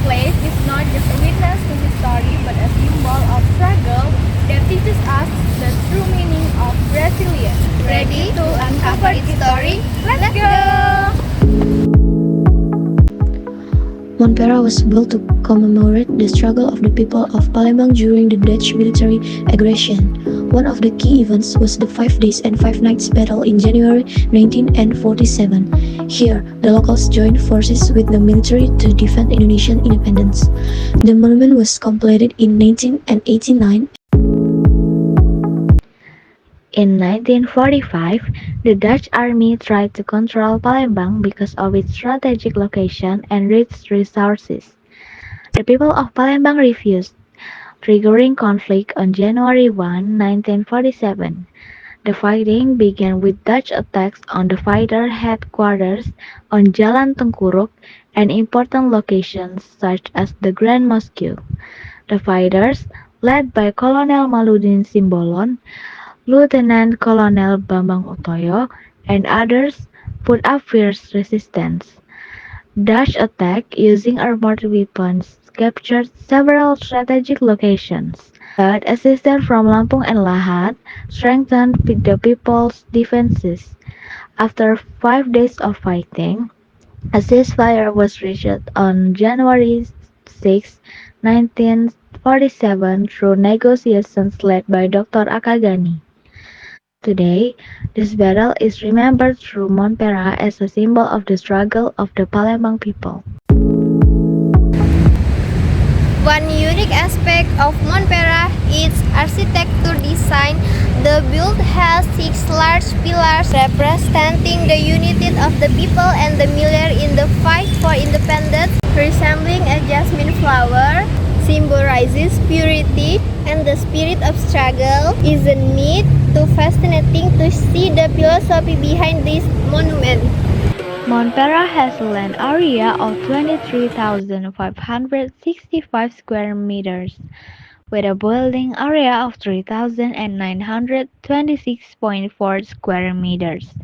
place is not just a witness to history but a symbol of struggle that teaches us the true meaning of resilience. Ready to uncover its story? Let's go! Montpera was built to commemorate the struggle of the people of Palembang during the Dutch military aggression. One of the key events was the 5 days and 5 nights battle in January 1947. Here, the locals joined forces with the military to defend Indonesian independence. The monument was completed in 1989. In 1945, the Dutch army tried to control Palembang because of its strategic location and rich resources. The people of Palembang refused, triggering conflict on January 1, 1947. The fighting began with Dutch attacks on the fighter headquarters on Jalan Tengkuruk and important locations such as the Grand Mosque. The fighters, led by Colonel Maludin Simbolon, Lieutenant Colonel Bambang Utoyo, and others, put up fierce resistance. Dutch attack using armored weapons captured several strategic locations, but assistance from Lampung and Lahat strengthened the people's defenses. After 5 days of fighting, a ceasefire was reached on January 6, 1947 through negotiations led by Dr. Akagani. Today, this battle is remembered through Montpera as a symbol of the struggle of the Palembang people. One unique aspect of Montpera is architecture design. The build has 6 large pillars representing the unity of the people and the milieu in the fight for independence, resembling a jasmine flower, symbolizes purity and the spirit of struggle. Isn't it too fascinating to see the philosophy behind this monument? Montpera has a land area of 23,565 square meters, with a building area of 3,926.4 square meters.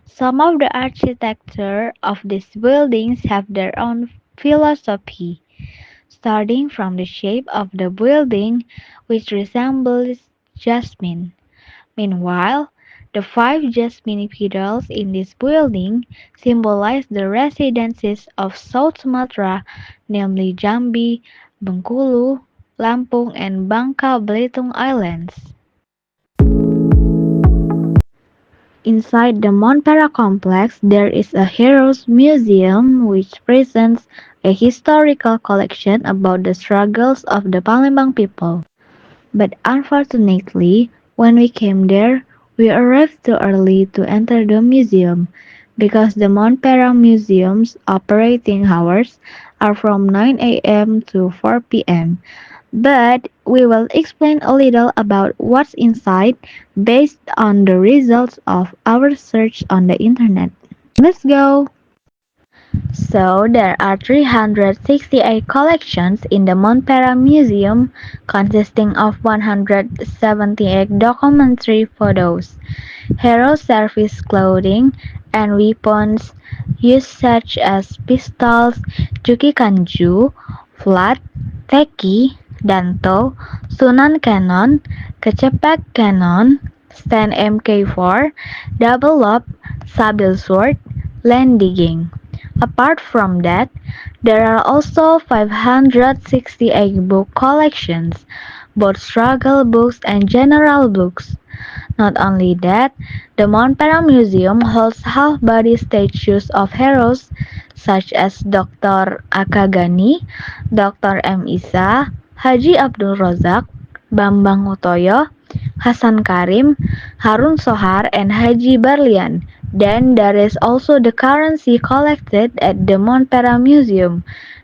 Some of the architecture of these buildings have their own philosophy, starting from the shape of the building, which resembles jasmine. Meanwhile, the 5 jasmine petals in this building symbolize the residences of South Sumatra, namely Jambi, Bengkulu, Lampung, and Bangka Belitung Islands. Inside the Montpera complex, there is a Heroes Museum which presents a historical collection about the struggles of the Palembang people. But unfortunately, when we came there, we arrived too early to enter the museum because the Montpera Museum's operating hours are from 9 a.m. to 4 p.m. But we will explain a little about what's inside based on the results of our search on the internet. Let's go! So there are 368 collections in the Montpera Museum consisting of 178 documentary photos, hero service clothing, and weapons used such as pistols, Juki Kanju, flat, teki, danto, Sunan cannon, kecepek cannon, stand MK4, double lob, sabil sword, land digging. Apart from that, there are also 568 book collections, both struggle books and general books. Not only that, the Montpera Museum holds half-body statues of heroes such as Dr. Akagani, Dr. M. Isa, Haji Abdul Razak, Bambang Utoyo, Hasan Karim, Harun Sohar, and Haji Barlian. Then there is also the currency collected at the Montpera Museum,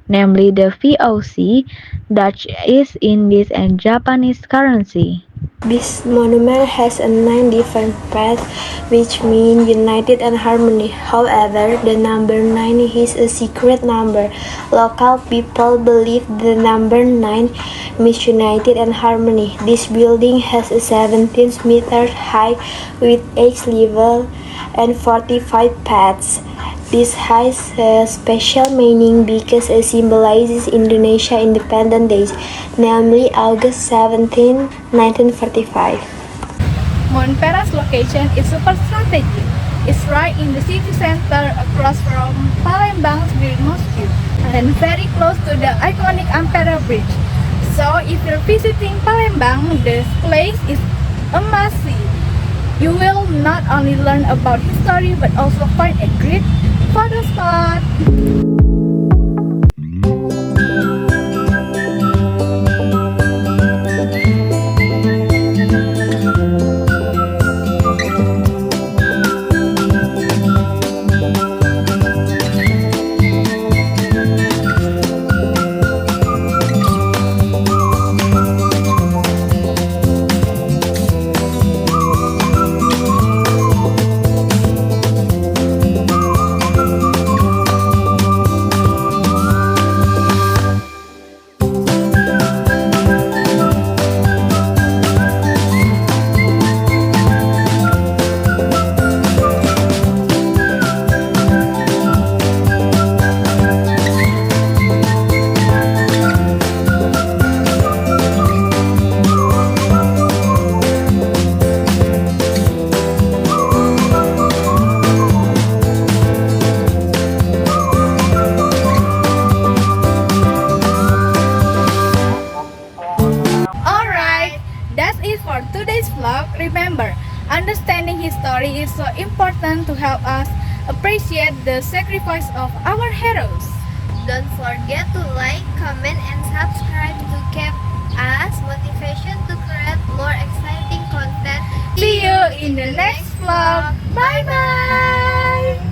namely the VOC, Dutch East Indies, and Japanese currency. This monument has a 9 different paths, which mean united and harmony. However, the number 9 is a secret number. Local people believe the number 9 means united and harmony. This building has a 17 meters high with 8 levels and 45 paths. This has a special meaning because it symbolizes Indonesia Independence Day, namely August 17, 1945. Mount Pera's location is super strategic. It's right in the city center across from Palembang's Great Mosque and very close to the iconic Ampera Bridge. So if you're visiting Palembang, this place is a must-see. You will not only learn about history but also find a great photo spot. Alright, that's it for today's vlog. Remember, understanding history is so important to help us appreciate the sacrifice of our heroes. Don't forget to like, comment, and subscribe to keep us motivation to create more exciting content. See you in the next vlog. Bye bye!